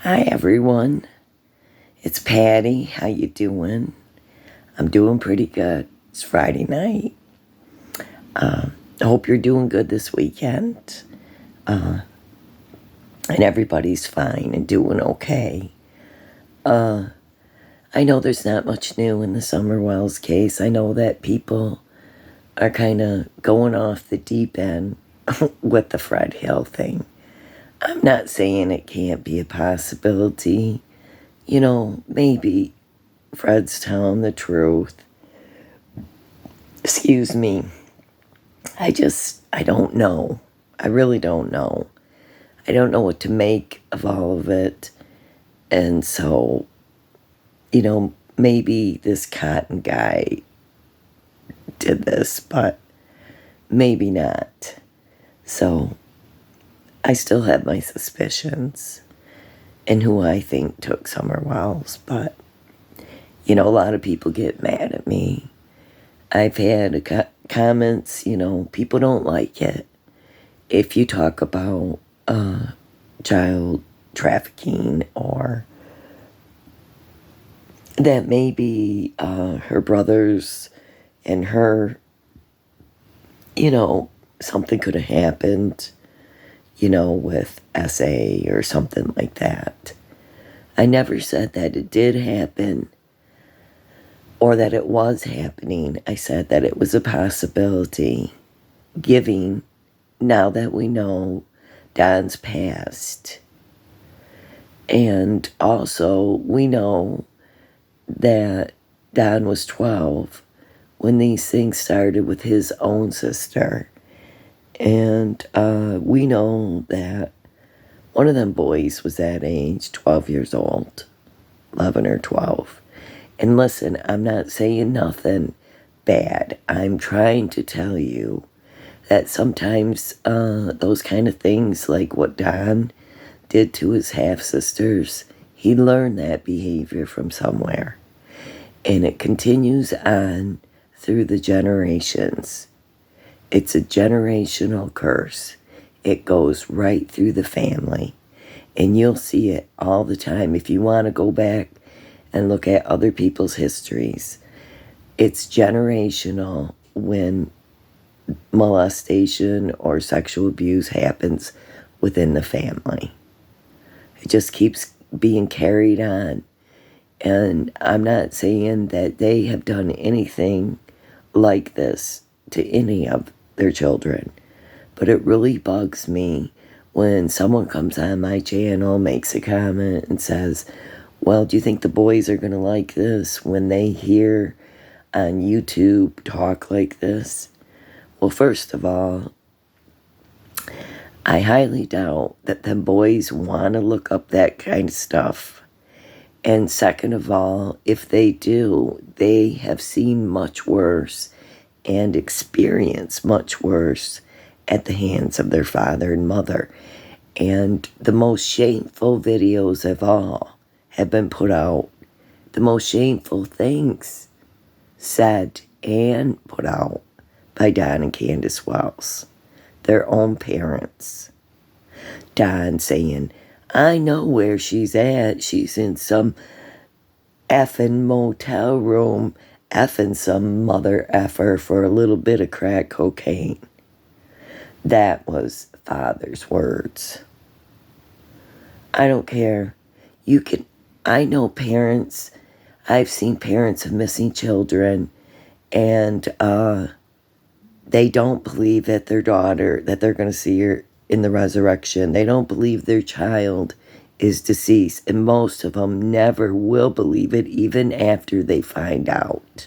Hi everyone, it's Patty. How you doing? I'm doing pretty good. It's Friday night. I hope you're doing good this weekend. And everybody's fine and doing okay. I know there's not much new in the Summer Wells case. I know that people are kind of going off the deep end with the Fred Hill thing. I'm not saying it can't be a possibility. Maybe Fred's telling the truth. Excuse me. I don't know. I really don't know. I don't know what to make of all of it. And so, maybe this Cotton guy did this, but maybe not. So, I still have my suspicions and who I think took Summer Wells, but, a lot of people get mad at me. I've had comments, people don't like it if you talk about child trafficking or that maybe her brothers and her, something could have happened, with SA or something like that. I never said that it did happen or that it was happening. I said that it was a possibility, given now that we know Don's passed. And also, we know that Don was 12 when these things started with his own sister. And we know that one of them boys was that age, 12 years old, 11 or 12. And listen, I'm not saying nothing bad. I'm trying to tell you that sometimes those kind of things, like what Don did to his half-sisters, he learned that behavior from somewhere. And it continues on through the generations. It's a generational curse. It goes right through the family. And you'll see it all the time. If you want to go back and look at other people's histories, it's generational when molestation or sexual abuse happens within the family. It just keeps being carried on. And I'm not saying that they have done anything like this to any of their children, but it really bugs me when someone comes on my channel, makes a comment and says, well, do you think the boys are going to like this when they hear on YouTube talk like this? Well, first of all, I highly doubt that them boys want to look up that kind of stuff. And second of all, if they do, they have seen much worse and experienced much worse at the hands of their father and mother. And the most shameful videos of all have been put out. The most shameful things said and put out by Don and Candace Wells, their own parents. Don saying, I know where she's at. She's in some effing motel room, effing some mother effer for a little bit of crack cocaine. That was father's words. I don't care. I know parents. I've seen parents of missing children, and they don't believe that their daughter, that they're going to see her in the resurrection. They don't believe their child is deceased, and most of them never will believe it even after they find out.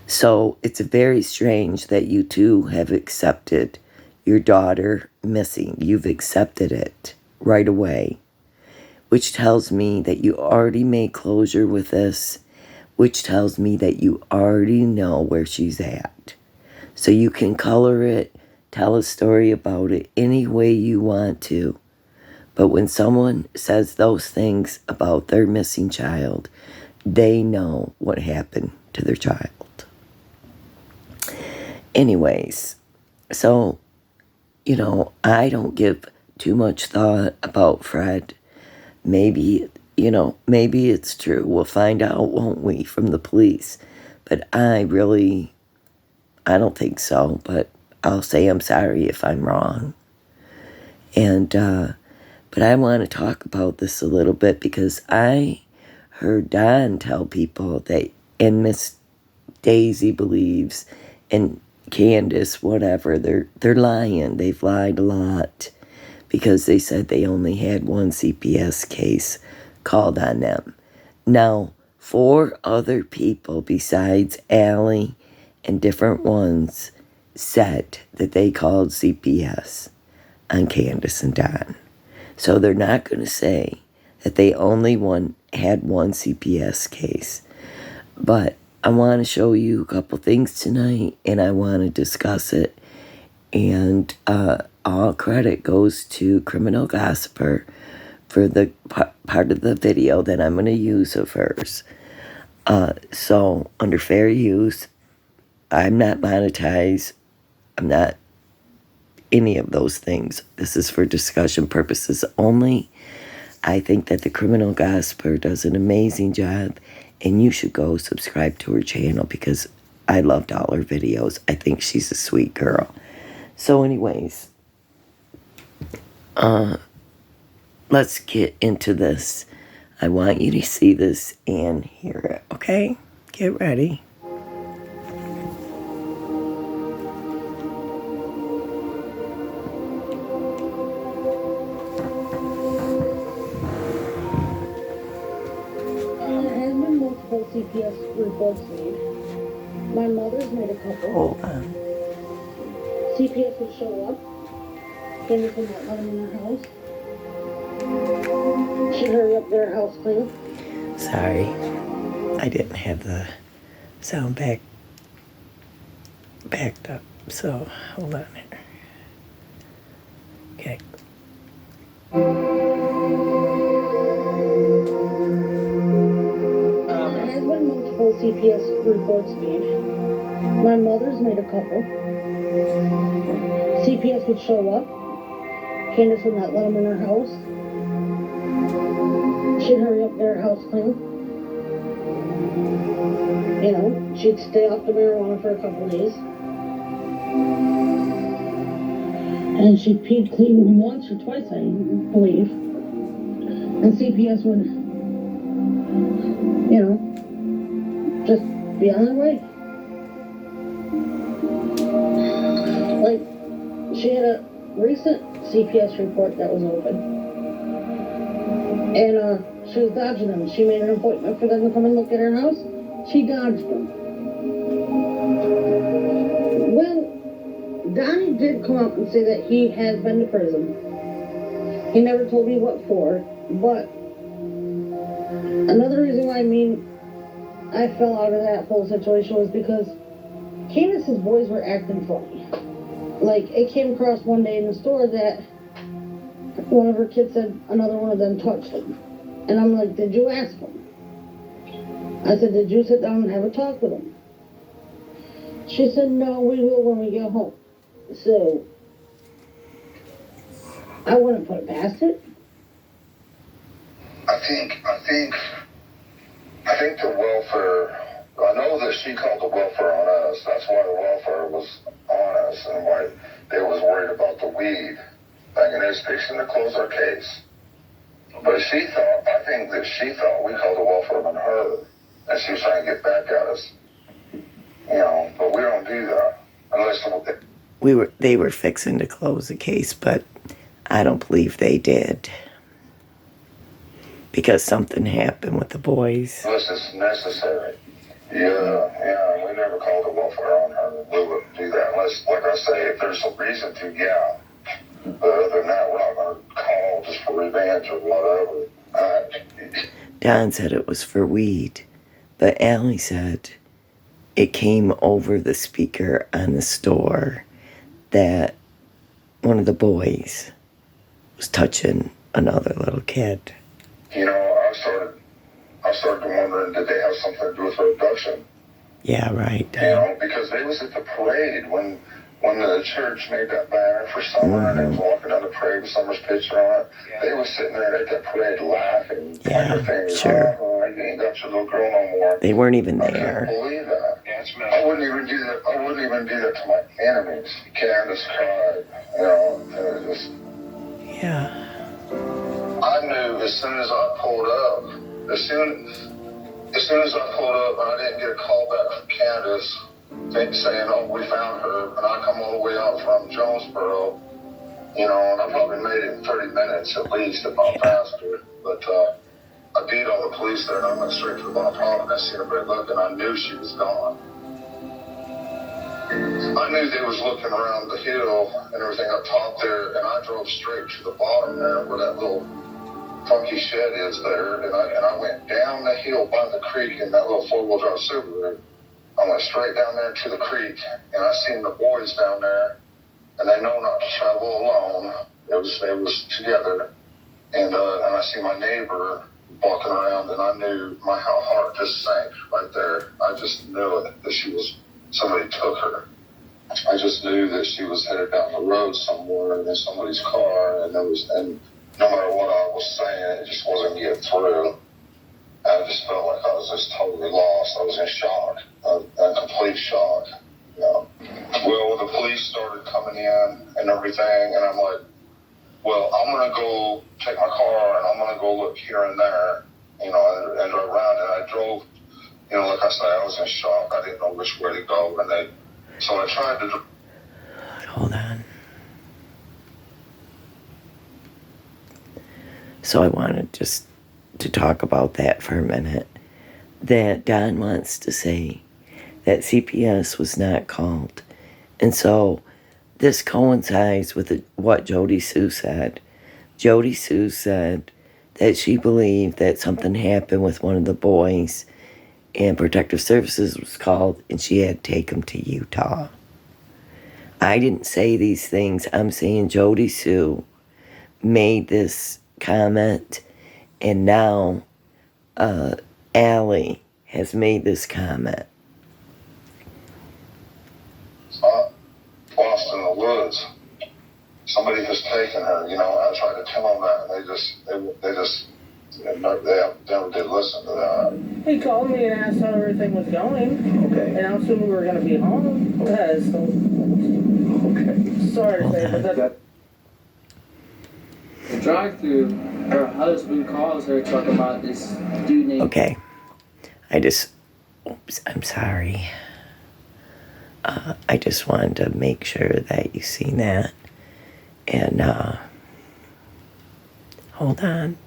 So it's very strange that you two have accepted your daughter missing. You've accepted it right away, which tells me that you already made closure with this, which tells me that you already know where she's at. So you can color it, tell a story about it any way you want to. But when someone says those things about their missing child, they know what happened to their child. Anyways, so, I don't give too much thought about Fred maybe, maybe it's true. We'll find out, won't we, from the police. But I don't think so, but I'll say I'm sorry if I'm wrong. And, but I want to talk about this a little bit because I heard Don tell people that, and Miss Daisy believes, and Candace, whatever, they're lying. They've lied a lot because they said they only had one CPS case called on them. Now, 4 other people besides Allie and different ones said that they called CPS on Candace and Don. So they're not going to say that they only had one CPS case. But I want to show you a couple things tonight, and I want to discuss it. And all credit goes to Criminal Gossiper for the part of the video that I'm going to use of hers. So, under fair use, I'm not monetized. I'm not any of those things. This is for discussion purposes only. I think that the Criminal Gossiper does an amazing job, and you should go subscribe to her channel because I loved all her videos. I think she's a sweet girl. So anyways, let's get into this. I want you to see this and hear it, okay? Get ready. CPS reports made. My mother's made a couple. Hold on. CPS would show up. Candace would not let them in her house. She'd hurry up their house clean. Sorry, I didn't have the sound backed up. So hold on here. Okay. Multiple CPS reports made. My mother's made a couple. CPS would show up. Candace would not let them in her house. She'd hurry up their house clean. She'd stay off the marijuana for a couple days. And she peed clean once or twice, I believe. And CPS would, just be on their way. Like, she had a recent CPS report that was open. And she was dodging them. She made an appointment for them to come and look at her house. She dodged them. Well, Donnie did come out and say that he has been to prison. He never told me what for, but another reason why I fell out of that whole situation was because Candace's boys were acting funny. Like, it came across one day in the store that one of her kids said another one of them touched them. And I'm like, did you ask them? I said, did you sit down and have a talk with them? She said, no, we will when we get home. So, I wouldn't put it past it. I think the welfare, I know that she called the welfare on us. That's why the welfare was on us and why they was worried about the weed. Thinking they was fixing to close our case. But I think that she thought we called the welfare on her and she was trying to get back at us. But we don't do that. Unless they were fixing to close the case, but I don't believe they did. Because something happened with the boys. Unless it's necessary. Yeah, we never called the welfare on her. We wouldn't do that unless, like I say, if there's some reason to, yeah. But other than that, we're not going to call just for revenge or whatever. Don said it was for weed, but Allie said it came over the speaker on the store that one of the boys was touching another little kid. I started wondering, did they have something to do with her abduction? Yeah, right. Because they was at the parade when when the church made that banner for Summer and they was walking down the parade with Summer's picture on it, they was sitting there at that parade laughing. Yeah, sure. Oh, you ain't got your little girl no more. They weren't even I there. can't believe that. I wouldn't even do that. I wouldn't even do that to my enemies. Candace cried. You know, it was just. Yeah. I knew as soon as I pulled up, as soon as I pulled up and I didn't get a call back from Candace saying, oh, we found her, and I come all the way out from Jonesboro, you know, and I probably made it in 30 minutes at least if I'm faster. But I beat all the police there and I went straight to the bottom and I seen everybody look and I knew she was gone. I knew they was looking around the hill and everything up top there, and I drove straight to the bottom there where that little funky shed is there, and I went down the hill by the creek in that little four-wheel drive Subaru. I went straight down there to the creek, and I seen the boys down there, and they know not to travel alone. They was together, and I see my neighbor walking around, and I knew my heart just sank right there. I just knew it that somebody took her. I just knew that she was headed down the road somewhere in somebody's car, and no matter what I was saying, it just wasn't getting through. I just felt like I was just totally lost. I was in shock, a complete shock. You know. Well, the police started coming in and everything, and I'm like, well, I'm going to go take my car, and I'm going to go look here and there, you know, and around, and I drove, you know, like I said, I was in shock. I didn't know which way to go, so I tried to... Hold on. So I wanted just to talk about that for a minute. That Don wants to say that CPS was not called. And so this coincides with what Jody Sue said. Jody Sue said that she believed that something happened with one of the boys and Protective Services was called and she had to take him to Utah. I didn't say these things. I'm saying Jody Sue made this comment, and now Allie has made this comment. Lost in the woods. Somebody has taken her. You know, I tried to tell them that, and they never did listen to that. He called me and asked how everything was going. Okay. And how soon we were going to be home. Okay. Sorry to say, but that. The drive-through, her husband calls her talking about this dude named... Okay. I'm sorry. I just wanted to make sure that you seen that. And, hold on.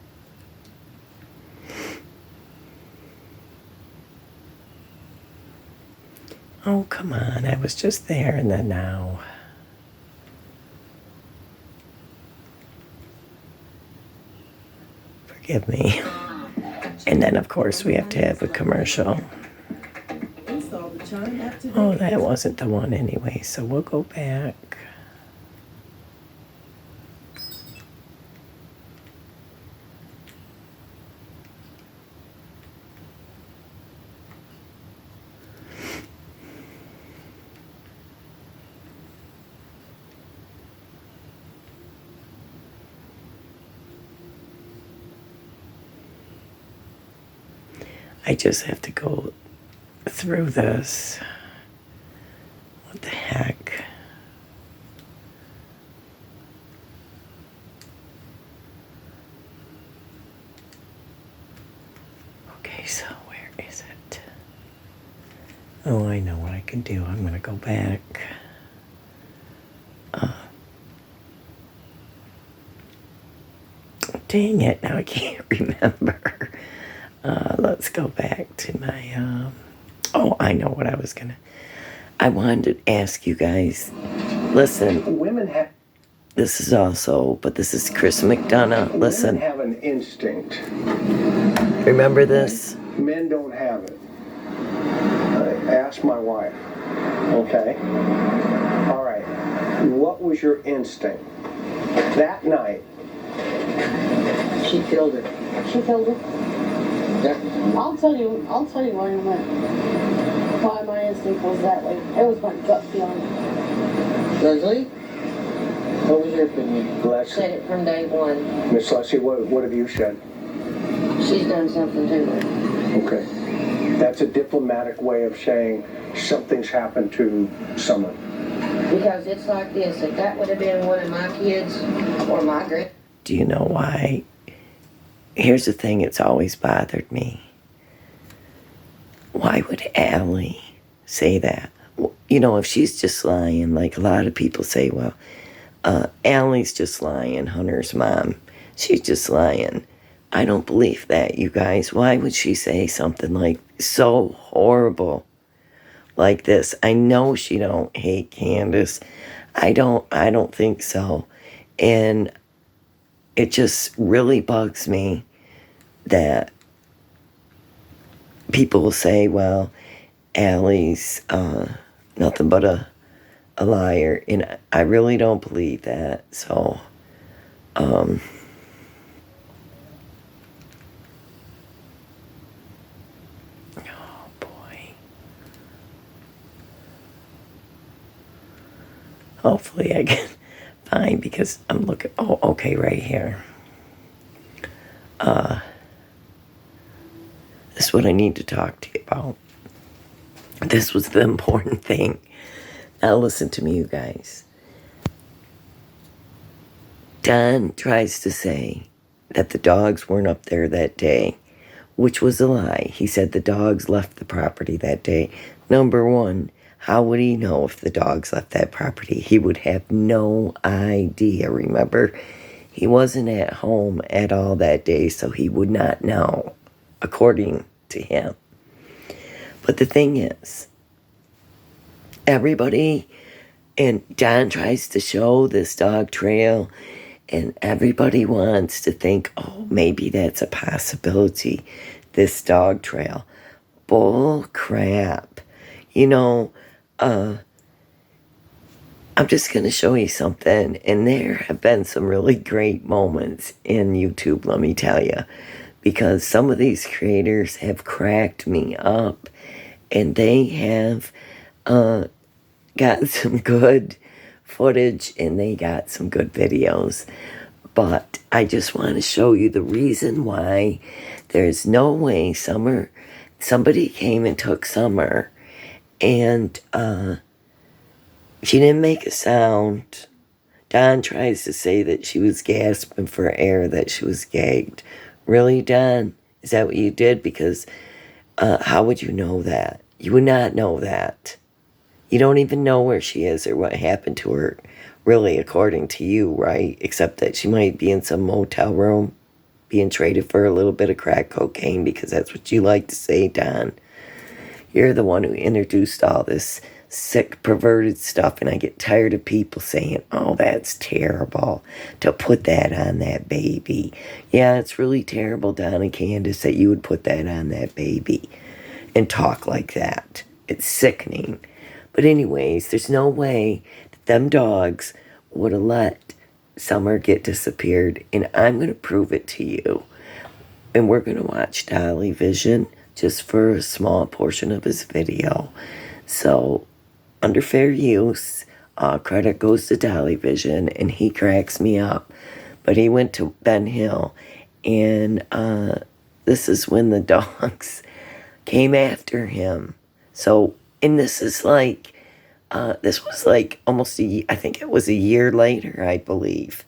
Oh, come on. I was just there and then now. Forgive me. And then, of course, we have to have a commercial. Oh, that wasn't the one anyway, so we'll go back. I just have to go through this. What the heck? Okay, so where is it? Oh, I know what I can do. I'm going to go back. Dang it, now I can't remember. Let's go back to my, I know what I wanted to ask you guys. Listen, this is Chris McDonough. Listen. Women have an instinct. Remember this? Men don't have it. Ask my wife. Okay? All right. What was your instinct? That night. She killed her. She killed her. Yeah. I'll tell you why my instinct was that way. It was my gut feeling. Leslie, what was your opinion? Leslie, Said it from day one. Miss Leslie, what have you said? She's done something to her. Okay. That's a diplomatic way of saying something's happened to someone. Because it's like this, if that would have been one of my kids or my grand... Do you know why? Here's the thing, it's always bothered me. Why would Allie say that? You know, if she's just lying, like a lot of people say, well, Allie's just lying, Hunter's mom. She's just lying. I don't believe that, you guys. Why would she say something like so horrible like this? I know she don't hate Candace. I don't think so. And it just really bugs me that people will say, well, Allie's nothing but a liar. And I really don't believe that. So, oh boy. Hopefully I can find, because I'm looking, oh, okay, right here. This is what I need to talk to you about. This was the important thing. Now listen to me, you guys. Don tries to say that the dogs weren't up there that day, which was a lie. He said the dogs left the property that day. Number one, how would he know if the dogs left that property? He would have no idea, remember? He wasn't at home at all that day, so he would not know, according to him. But the thing is, everybody, and John tries to show this dog trail, and everybody wants to think, oh, maybe that's a possibility, this dog trail. Bull crap. You know, I'm just going to show you something, and there have been some really great moments in YouTube, let me tell you, because some of these creators have cracked me up, and they have got some good footage, and they got some good videos. But I just want to show you the reason why there's no way somebody came and took Summer, and she didn't make a sound. Don tries to say that she was gasping for air, that she was gagged. Really, Don? Is that what you did? Because how would you know that? You would not know that. You don't even know where she is or what happened to her, really, according to you, right? Except that she might be in some motel room being traded for a little bit of crack cocaine, because that's what you like to say, Don. You're the one who introduced all this sick, perverted stuff, and I get tired of people saying, oh, that's terrible to put that on that baby. Yeah, it's really terrible, Don and Candace, that you would put that on that baby and talk like that. It's sickening. But anyways, there's no way that them dogs would have let Summer get disappeared, and I'm going to prove it to you. And we're going to watch Dolly Vision just for a small portion of his video. So, under fair use, credit goes to Dolly Vision, and he cracks me up. But he went to Ben Hill, and this is when the dogs came after him. So, and this is like, this was like almost I think it was a year later, I believe,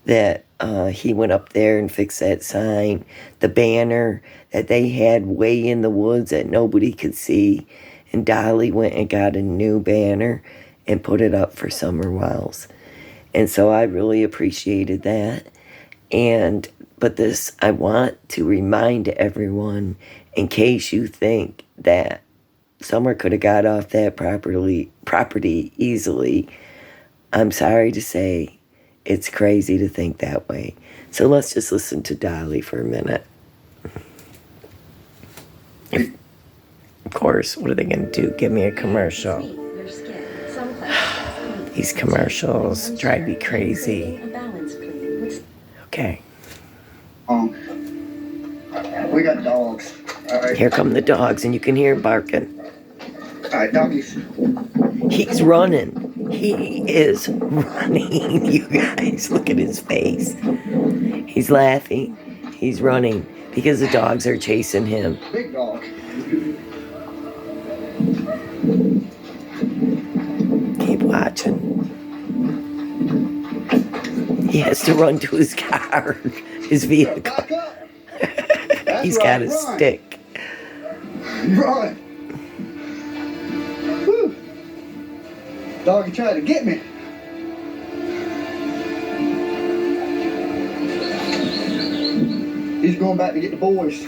that he went up there and fixed that sign, the banner that they had way in the woods that nobody could see. And Dolly went and got a new banner and put it up for Summer Wells. And so I really appreciated that. But this, I want to remind everyone, in case you think that Summer could have got off that property easily, I'm sorry to say, it's crazy to think that way. So let's just listen to Dolly for a minute. Of course, what are they going to do? Give me a commercial. These commercials drive me crazy. Okay. We got dogs. All right. Here come the dogs, and you can hear him barking. All right, doggies. He's running. He is running. You guys, look at his face. He's laughing. He's running because the dogs are chasing him. Big dog. Keep watching. He has to run to his car, his vehicle. Back up. That's He's right, got a run. stick. Run. Whew. Doggy tried to get me. He's going back to get the boys.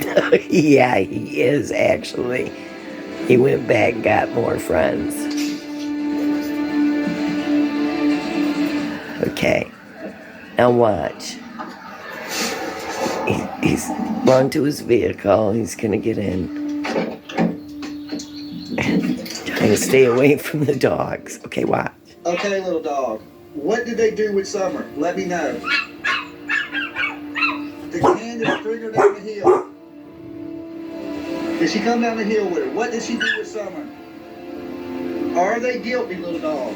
Yeah, he is actually. He went back and got more friends. Okay, now watch. He's run to his vehicle. He's gonna get in. Trying to stay away from the dogs. Okay, watch. Okay, little dog. What did they do with Summer? Let me know. Did Candace bring her down the hill? Did she come down the hill with her? What did she do with Summer? Are they guilty, little dog?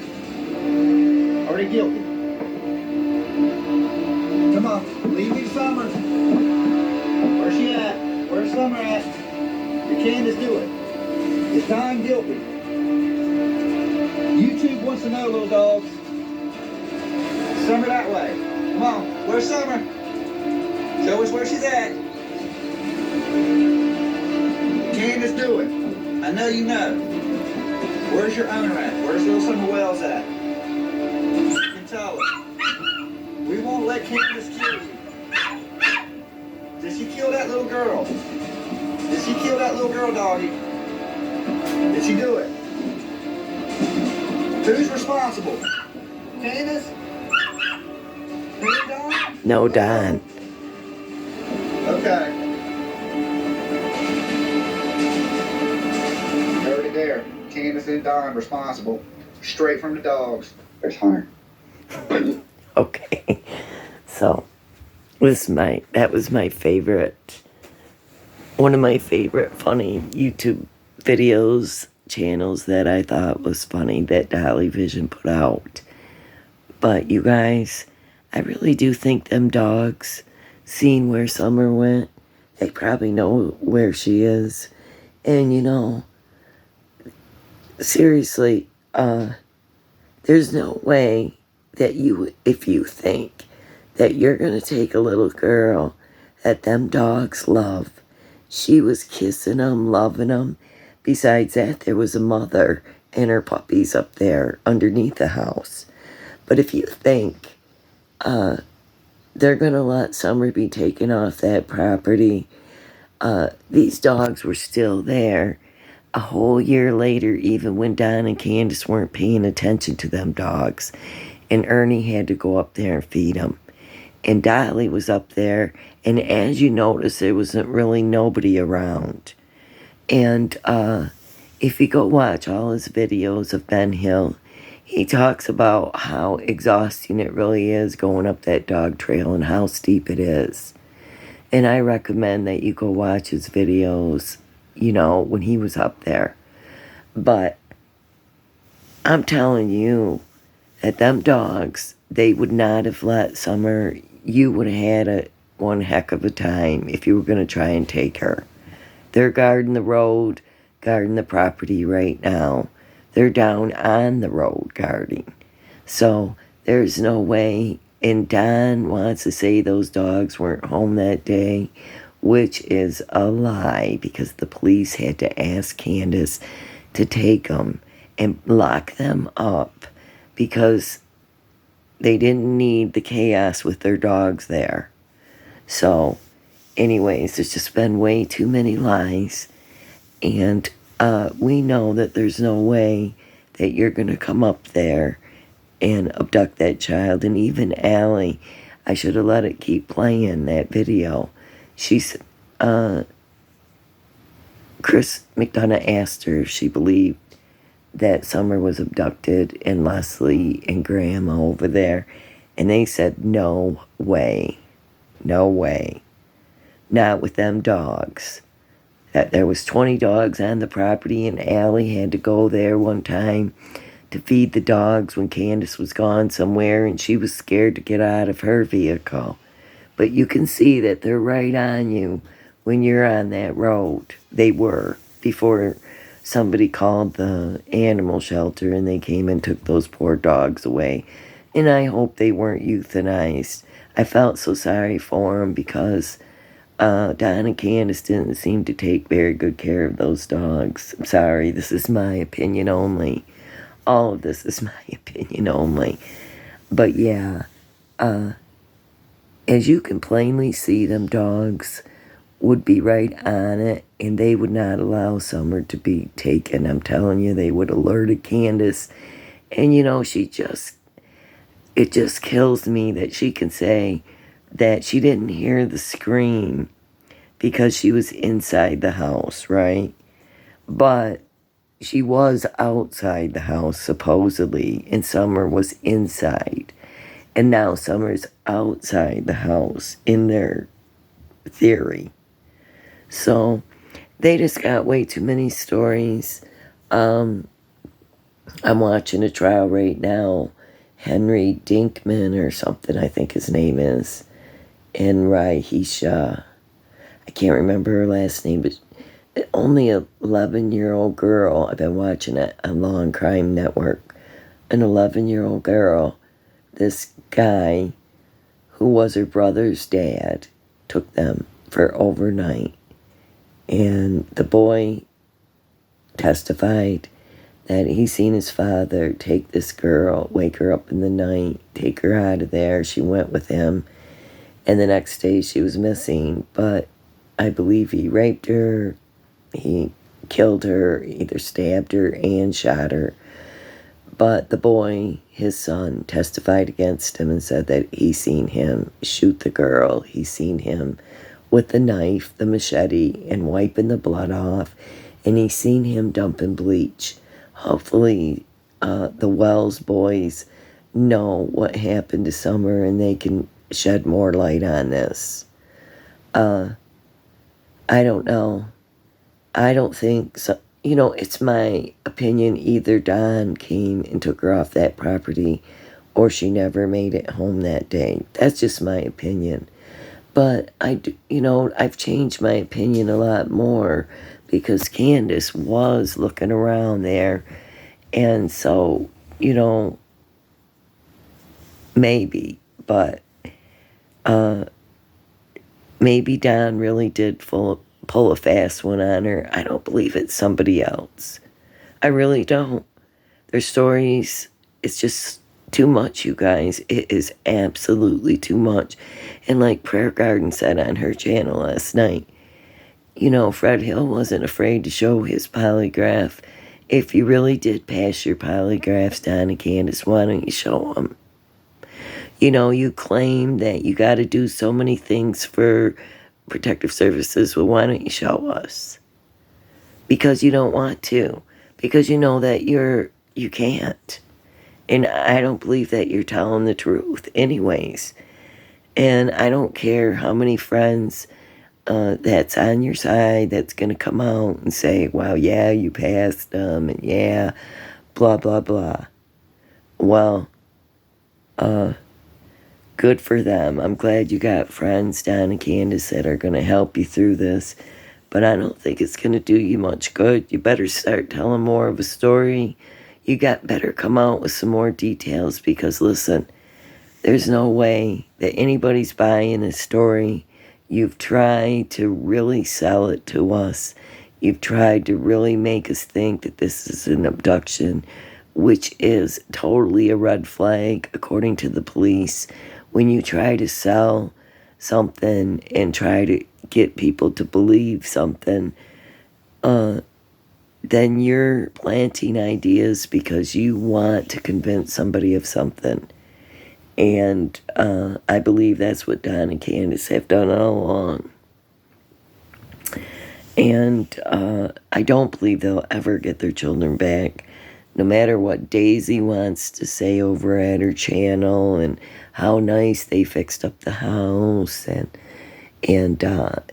Are they guilty? Come on, leave me Summer. Where's she at? Where's Summer at? Did Candace do it? Is Don guilty? YouTube wants to know, little dogs. Summer that way. Come on, where's Summer? Show us where she's at. Candace do it. I know you know. Where's your owner at? Where's little Summer Wells at? You can tell us. We won't let Candace kill you. Did she kill that little girl? Did she kill that little girl, doggy? Did she do it? Who's responsible? Candace? Who's Don? No, Don. Okay. Already there. Candace and Don responsible. Straight from the dogs. There's Hunter. Okay, so that was my favorite, one of my favorite funny YouTube videos, channels that I thought was funny that Dolly Vision put out. But you guys, I really do think them dogs, seeing where Summer went, they probably know where she is. And you know, seriously, there's no way that if you think that you're going to take a little girl that them dogs love, she was kissing them, loving them. Besides that, there was a mother and her puppies up there underneath the house. But if you think they're going to let Summer be taken off that property, these dogs were still there a whole year later, even when Don and Candace weren't paying attention to them dogs. And Ernie had to go up there and feed them. And Dolly was up there, and as you notice, there wasn't really nobody around. And if you go watch all his videos of Ben Hill, he talks about how exhausting it really is going up that dog trail and how steep it is. And I recommend that you go watch his videos, you know, when he was up there. But I'm telling you that them dogs, they would not have let Summer, you would have had one heck of a time if you were going to try and take her. They're guarding the road, guarding the property right now. They're down on the road guarding. So there's no way. And Don wants to say those dogs weren't home that day, which is a lie because the police had to ask Candace to take them and lock them up because they didn't need the chaos with their dogs there. So anyways, there's just been way too many lies. And we know that there's no way that you're going to come up there and abduct that child. And even Allie, I should have let it keep playing, that video. Chris McDonough asked her if she believed that Summer was abducted and Leslie and Grandma over there. And they said, no way. No way. Not with them dogs. That there was 20 dogs on the property, and Allie had to go there one time to feed the dogs when Candace was gone somewhere and she was scared to get out of her vehicle. But you can see that they're right on you when you're on that road. They were before somebody called the animal shelter and they came and took those poor dogs away. And I hope they weren't euthanized. I felt so sorry for them because Don and Candace didn't seem to take very good care of those dogs. I'm sorry, this is my opinion only. All of this is my opinion only. But yeah, as you can plainly see, them dogs would be right on it, and they would not allow Summer to be taken. I'm telling you, they would alerted Candace. And you know, it just kills me that she can say that she didn't hear the scream because she was inside the house, right? But she was outside the house, supposedly, and Summer was inside. And now Summer's outside the house in their theory. So they just got way too many stories. I'm watching a trial right now. Henry Dinkman or something, I think his name is. And Raihisha. I can't remember her last name, but only an 11-year-old girl. I've been watching it on Law and Crime Network. An 11-year-old girl. This guy, who was her brother's dad, took them for overnight. And the boy testified that he seen his father take this girl, wake her up in the night, take her out of there. She went with him. And the next day she was missing. But I believe he raped her. He killed her, either stabbed her and shot her. But the boy, his son, testified against him and said that he seen him shoot the girl. He seen him with the knife, the machete, and wiping the blood off. And he seen him dumping bleach. Hopefully, the Wells boys know what happened to Summer and they can shed more light on this. I don't know. I don't think so. You know, it's my opinion either Don came and took her off that property or she never made it home that day. That's just my opinion. But I've changed my opinion a lot more because Candace was looking around there. And so, maybe, but maybe Don really did pull a fast one on her. I don't believe it's somebody else. I really don't. Their stories, it's just too much, you guys. It is absolutely too much. And like Prayer Garden said on her channel last night, Fred Hill wasn't afraid to show his polygraph. If you really did pass your polygraphs, Don and Candace, why don't you show them? You claim that you got to do so many things for protective services. Well, why don't you show us? Because you don't want to. Because you know that you can't. And I don't believe that you're telling the truth anyways. And I don't care how many friends that's on your side that's going to come out and say, well, yeah, you passed them, and yeah, blah, blah, blah. Well, good for them. I'm glad you got friends, Don and Candace, that are going to help you through this. But I don't think it's going to do you much good. You better start telling more of a story. You got better come out with some more details because, listen, there's no way that anybody's buying this story. You've tried to really sell it to us. You've tried to really make us think that this is an abduction, which is totally a red flag, according to the police. When you try to sell something and try to get people to believe something, then you're planting ideas because you want to convince somebody of something. And I believe that's what Don and Candace have done all along. And I don't believe they'll ever get their children back. No matter what Daisy wants to say over at her channel and how nice they fixed up the house. And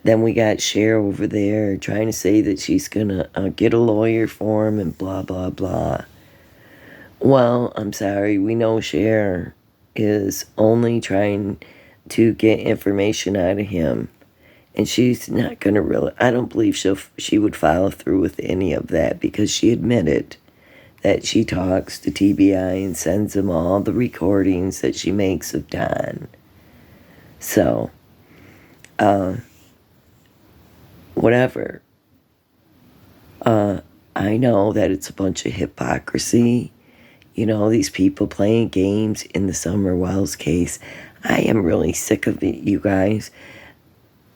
then we got Cher over there trying to say that she's going to get a lawyer for him and blah, blah, blah. Well, I'm sorry. We know Cher is only trying to get information out of him. And she's not going to really, I don't believe she would follow through with any of that, because she admitted that she talks to TBI and sends them all the recordings that she makes of Don. So, whatever. I know that it's a bunch of hypocrisy. You know, these people playing games in the Summer Wells case. I am really sick of it, you guys.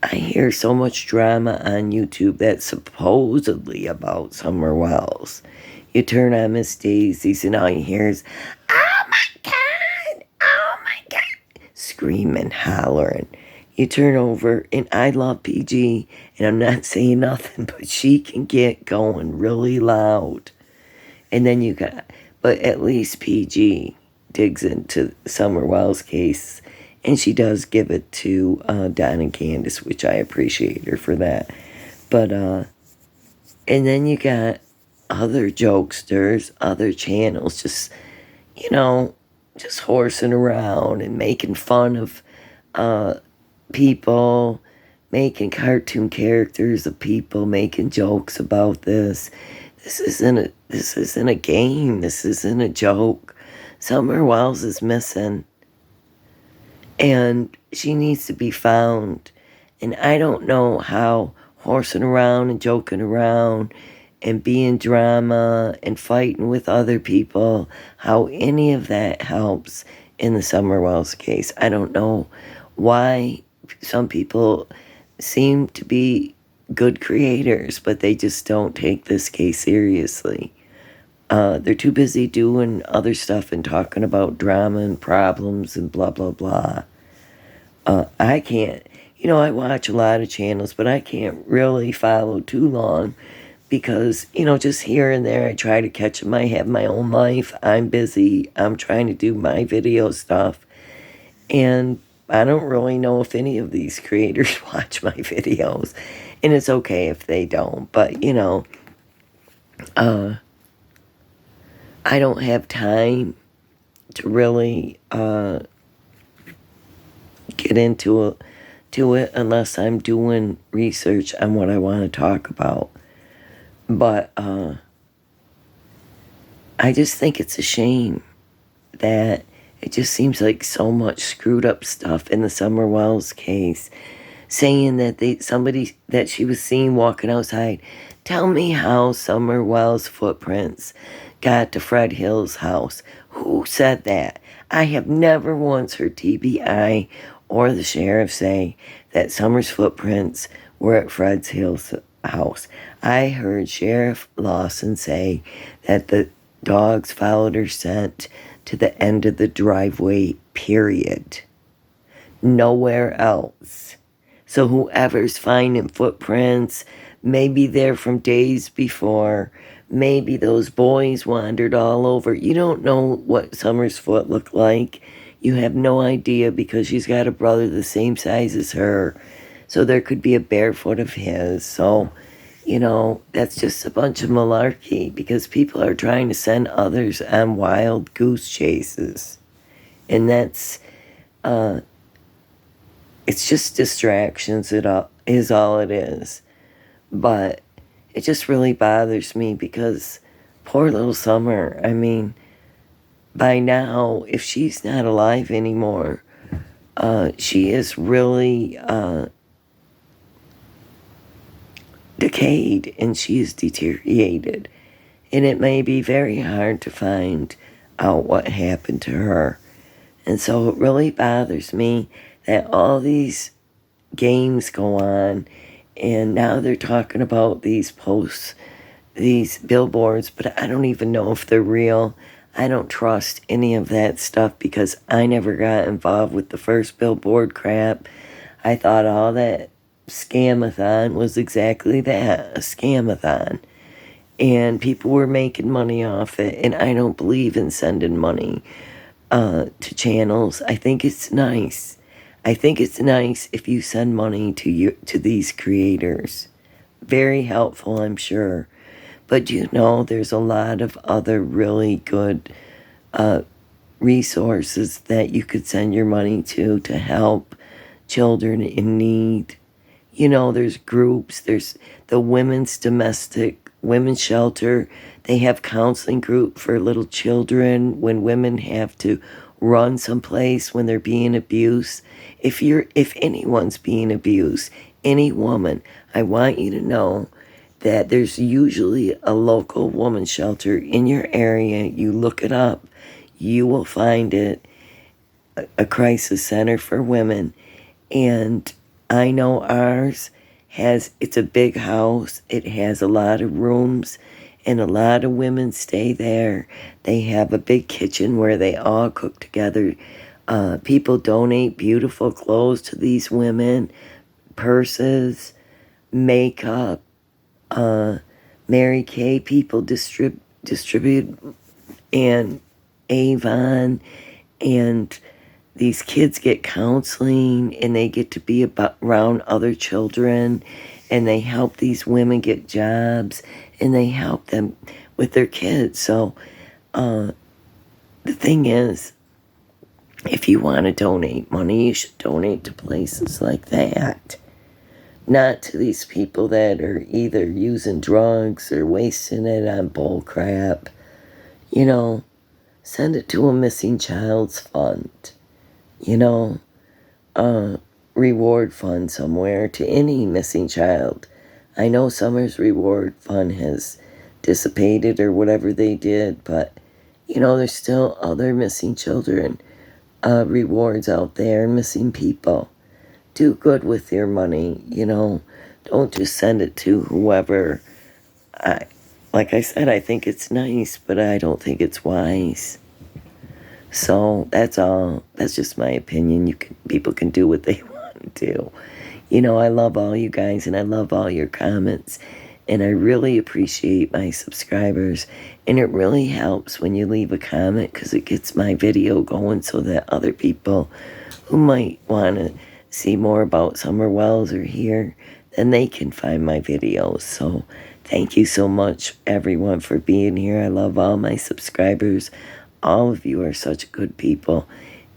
I hear so much drama on YouTube that's supposedly about Summer Wells. You turn on Miss Daisy's and all you hear is, oh my God, screaming, hollering. You turn over, and I love PG, and I'm not saying nothing, but she can get going really loud. And then but at least PG digs into Summer Wells' case, and she does give it to Don and Candace, which I appreciate her for that. But, and then you got other jokesters, other channels, just horsing around and making fun of people, making cartoon characters of people, making jokes about this. This isn't a game. This isn't a joke. Summer Wells is missing, and she needs to be found. And I don't know how horsing around and joking around and being drama and fighting with other people, how any of that helps in the Summer Wells case. I don't know why some people seem to be good creators, but they just don't take this case seriously. They're too busy doing other stuff and talking about drama and problems and blah, blah, blah. I can't, I watch a lot of channels, but I can't really follow too long because, just here and there, I try to catch them. I have my own life. I'm busy. I'm trying to do my video stuff. And I don't really know if any of these creators watch my videos. And it's okay if they don't. But, I don't have time to really get into it unless I'm doing research on what I want to talk about. But I just think it's a shame that it just seems like so much screwed up stuff in the Summer Wells case, saying that somebody that she was seen walking outside. Tell me how Summer Wells' footprints got to Fred Hill's house. Who said that? I have never once heard TBI or the sheriff say that Summer's footprints were at Fred Hill's house. I heard Sheriff Lawson say that the dogs followed her scent to the end of the driveway, period. Nowhere else. So whoever's finding footprints may be there from days before. Maybe those boys wandered all over. You don't know what Summer's foot looked like. You have no idea because she's got a brother the same size as her. So there could be a barefoot of his. So, that's just a bunch of malarkey because people are trying to send others on wild goose chases. And that's, it's just distractions. It is all it is. But it just really bothers me because poor little Summer, I mean, by now, if she's not alive anymore, she is really decayed and she is deteriorated. And it may be very hard to find out what happened to her. And so it really bothers me that all these games go on, and now they're talking about these posts, these billboards, but I don't even know if they're real. I don't trust any of that stuff because I never got involved with the first billboard crap. I thought all that scamathon was exactly that, a scamathon. And people were making money off it, and I don't believe in sending money to channels. I think it's nice. I think it's nice if you send money to these creators. Very helpful, I'm sure. But there's a lot of other really good resources that you could send your money to help children in need. You know, there's groups, there's the women's shelter. They have counseling group for little children when women have to run someplace when they're being abused. If anyone's being abused, any woman, I want you to know that there's usually a local woman's shelter in your area. You look it up, you will find it, a crisis center for women. And I know ours it's a big house. It has a lot of rooms and a lot of women stay there. They have a big kitchen where they all cook together. People donate beautiful clothes to these women, purses, makeup. Mary Kay people distribute, and Avon, and these kids get counseling and they get to be around other children, and they help these women get jobs, and they help them with their kids. So the thing is, if you want to donate money, you should donate to places like that. Not to these people that are either using drugs or wasting it on bull crap. You know, send it to a missing child's fund. You know, reward fund somewhere to any missing child. I know Summer's reward fund has dissipated or whatever they did, but, you know, there's still other missing children, rewards out there, missing people. Do good with your money, you know. Don't just send it to whoever. Like I said, I think it's nice, but I don't think it's wise. So that's all. That's just my opinion. People can do what they want to do. You know, I love all you guys and I love all your comments. And I really appreciate my subscribers. And it really helps when you leave a comment because it gets my video going so that other people who might want to see more about Summer Wells or here, then they can find my videos. So thank you so much, everyone, for being here. I love all my subscribers. All of you are such good people,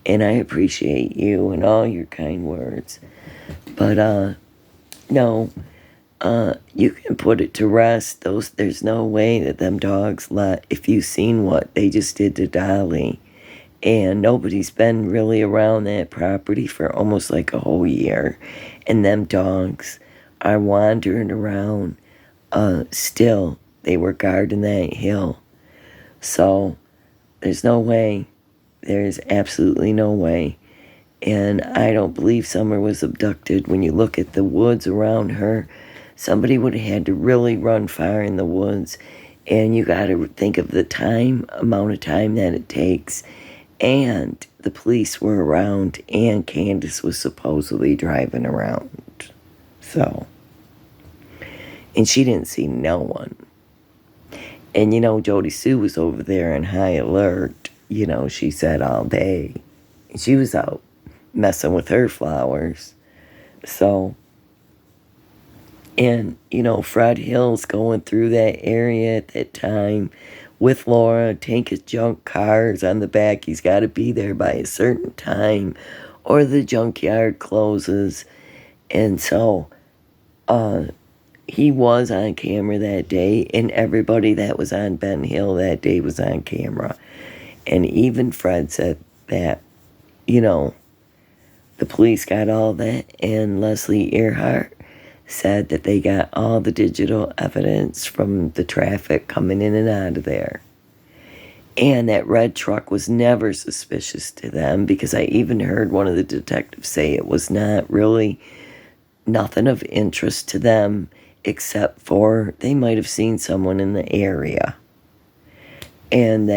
and I appreciate you and all your kind words. But no, you can put it to rest. There's no way that them dogs if you've seen what they just did to Dolly, and nobody's been really around that property for almost like a whole year, and them dogs are wandering around. Still, they were guarding that hill. So there's no way. There's absolutely no way. And I don't believe Summer was abducted. When you look at the woods around her, somebody would have had to really run far in the woods. And you got to think of the amount of time that it takes. And the police were around, and Candace was supposedly driving around. So, and she didn't see no one. And, you know, Jody Sue was over there in high alert. You know, she said all day. She was out messing with her flowers. So, and, you know, Fred Hill's going through that area at that time with Laura, taking junk cars on the back. He's got to be there by a certain time or the junkyard closes. And so, he was on camera that day, and everybody that was on Ben Hill that day was on camera. And even Fred said that, you know, the police got all that, and Leslie Earhart said that they got all the digital evidence from the traffic coming in and out of there. And that red truck was never suspicious to them, because I even heard one of the detectives say it was not really nothing of interest to them, except for they might have seen someone in the area. And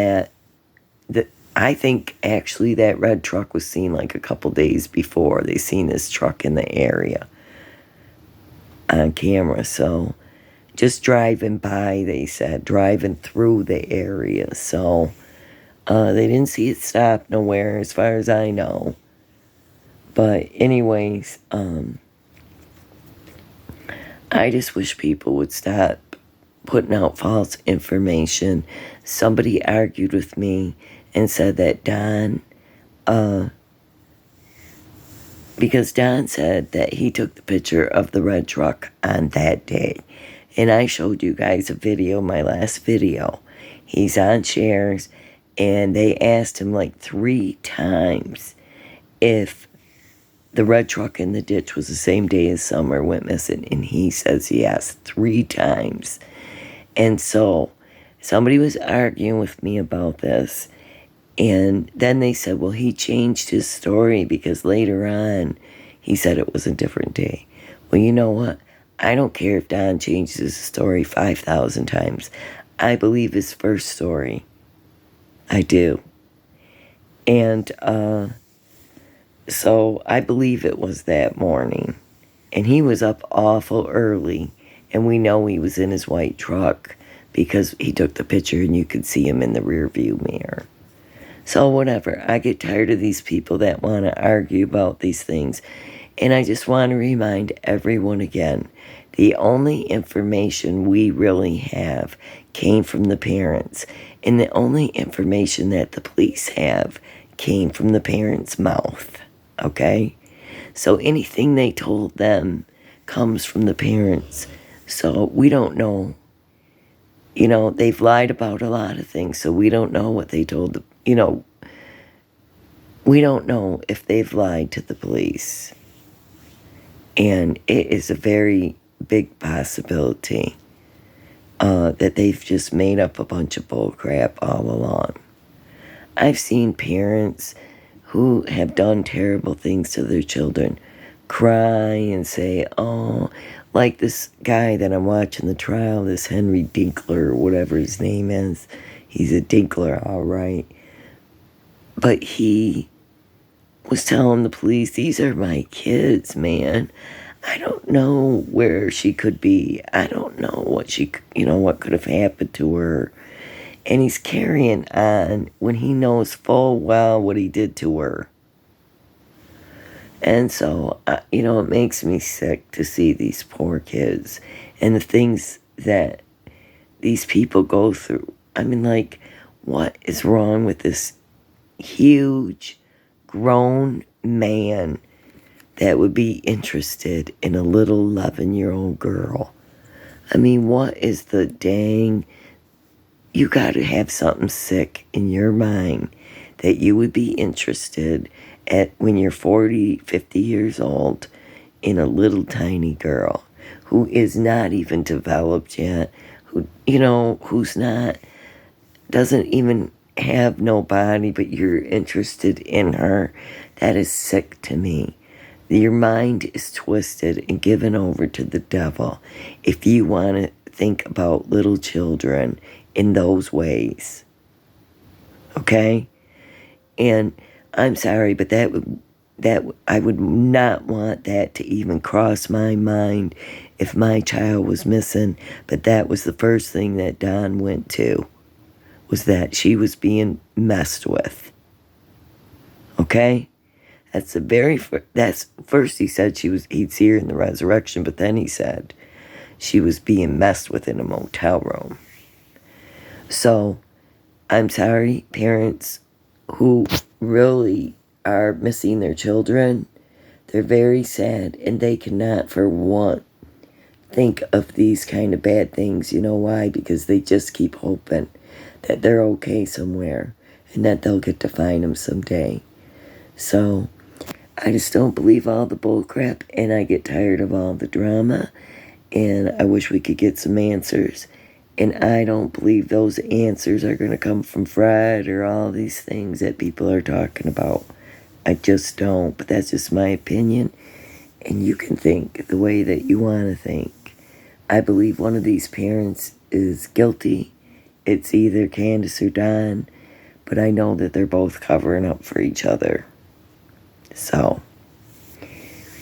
I think actually that red truck was seen like a couple days before. They seen this truck in the area on camera. So just driving by, they said, driving through the area. So they didn't see it stop nowhere as far as I know. But anyways, I just wish people would stop putting out false information. Somebody argued with me and said that Don, because Don said that he took the picture of the red truck on that day. And I showed you guys a video, my last video. He's on shares, and they asked him like 3 times if the red truck in the ditch was the same day as Summer went missing. And he says yes 3 times. And so somebody was arguing with me about this. And then they said, well, he changed his story because later on he said it was a different day. Well, you know what? I don't care if Don changes his story 5,000 times. I believe his first story. I do. And so I believe it was that morning. And he was up awful early. And we know he was in his white truck because he took the picture and you could see him in the rear view mirror. So whatever, I get tired of these people that want to argue about these things. And I just want to remind everyone again, the only information we really have came from the parents. And the only information that the police have came from the parents' mouth. Okay? So anything they told them comes from the parents. So we don't know. You know, they've lied about a lot of things, so we don't know what they told the, you know, we don't know if they've lied to the police. And it is a very big possibility that they've just made up a bunch of bull crap all along. I've seen parents who have done terrible things to their children cry and say, oh, like this guy that I'm watching the trial, this Henry Dinkler, or whatever his name is. He's a Dinkler, all right. But he was telling the police, these are my kids, man. I don't know where she could be. I don't know what what could have happened to her. And he's carrying on when he knows full well what he did to her. And so, it makes me sick to see these poor kids and the things that these people go through. I mean, like, what is wrong with this huge, grown man that would be interested in a little 11-year-old girl? I mean, what is the dang... You got to have something sick in your mind that you would be interested at when you're 40, 50 years old in a little tiny girl who is not even developed yet, who's not, doesn't even have no body, but you're interested in her. That is sick to me. Your mind is twisted and given over to the devil if you want to think about little children in those ways. Okay? And I'm sorry, but that I would not want that to even cross my mind if my child was missing. But that was the first thing that Don went to, was that she was being messed with. Okay? That's first he said he'd see her in the resurrection, but then he said she was being messed with in a motel room. So, I'm sorry, parents who really are missing their children. They're very sad, and they cannot for one think of these kind of bad things. You know why? Because they just keep hoping that they're okay somewhere and that they'll get to find them someday. So, I just don't believe all the bull crap, and I get tired of all the drama, and I wish we could get some answers. And I don't believe those answers are going to come from Fred or all these things that people are talking about. I just don't. But that's just my opinion. And you can think the way that you want to think. I believe one of these parents is guilty. It's either Candace or Don. But I know that they're both covering up for each other. So,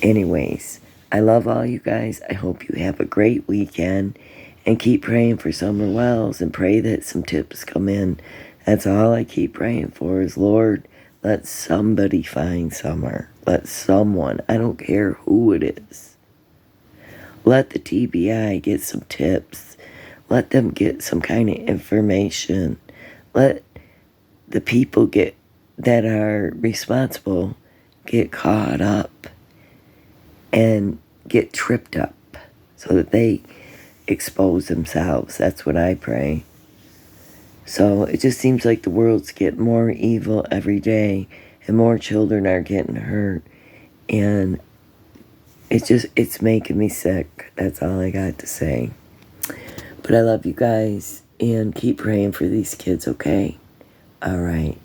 anyways, I love all you guys. I hope you have a great weekend. And keep praying for Summer Wells and pray that some tips come in. That's all I keep praying for is, Lord, let somebody find Summer. Let someone, I don't care who it is. Let the TBI get some tips. Let them get some kind of information. Let the people that are responsible get caught up and get tripped up so that they expose themselves. That's what I pray. So it just seems like the world's getting more evil every day and more children are getting hurt. And it's making me sick. That's all I got to say. But I love you guys and keep praying for these kids, okay? All right.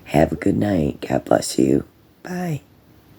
Have a good night. God bless you. Bye.